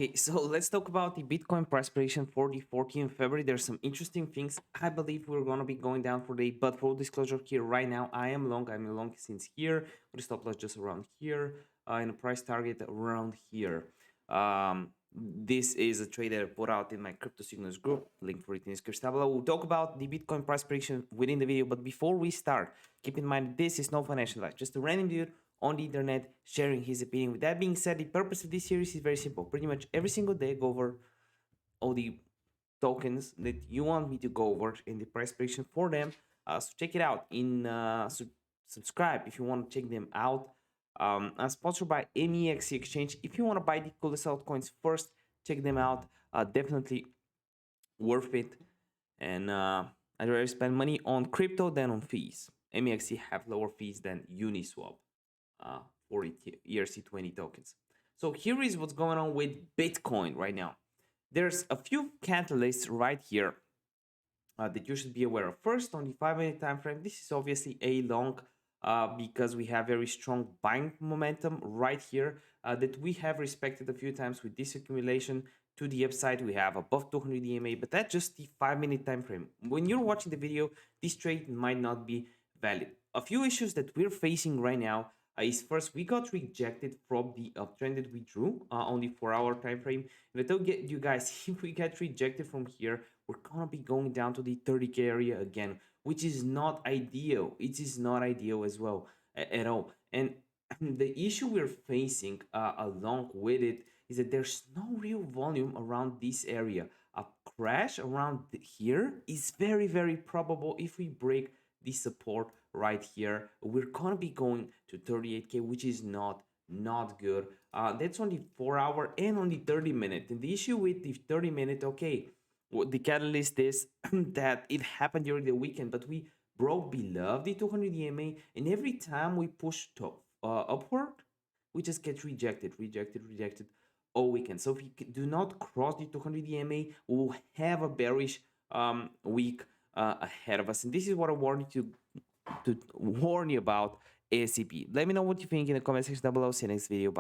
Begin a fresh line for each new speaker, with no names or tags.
Okay, so let's talk about the Bitcoin price prediction for the 14th February. There's some interesting things. I believe we're gonna be going down for the day, but full disclosure here right now, I am long. I'm long since here with a stop loss just around here, and a price target around here. This is a trade that I put out in my crypto signals group. Link for it in the description below. We'll talk about the Bitcoin price prediction within the video, but before we start, keep in mind this is no financial advice, just a random dude on the internet sharing his opinion. With that being said, the purpose of this series is very simple. Pretty much every single day, go over all the tokens that you want me to go over in the price prediction for them. So check it out. Subscribe if you want to check them out. I'm sponsored by NEX Exchange. If you want to buy the coolest altcoins first, check them out. Definitely worth it. And I'd rather spend money on crypto than on fees. MEXC have lower fees than Uniswap for ERC20 tokens. So here is what's going on with Bitcoin right now. There's a few catalysts right here that you should be aware of. First, on the 5-minute time frame, this is obviously a long because we have very strong buying momentum right here that we have respected a few times with this accumulation to the upside. We have above 200 EMA, but that's just the 5-minute time frame. When you're watching the video, this trade might not be valid. A few issues that we're facing right now is first, we got rejected from the uptrend that we drew on the 4-hour time frame. And I told you guys, if we get rejected from here, we're gonna be going down to the 30k area again, which is not ideal. It is not ideal as well at all. And the issue we're facing along with it is that there's no real volume around this area. A crash around here is very, very probable if we break the support right here. We're gonna be going to 38k, which is not good. That's on the 4-hour and on the 30-minute. And the issue with the 30-minute, okay, the catalyst is that it happened during the weekend, but we broke below the 200 EMA, and every time we push to upward, we just get rejected all weekend. So if we do not cross the 200 EMA, we'll have a bearish week ahead of us. And this is what I wanted to warn you about ASCP. Let me know what you think in the comment section down below. See you next video. Bye.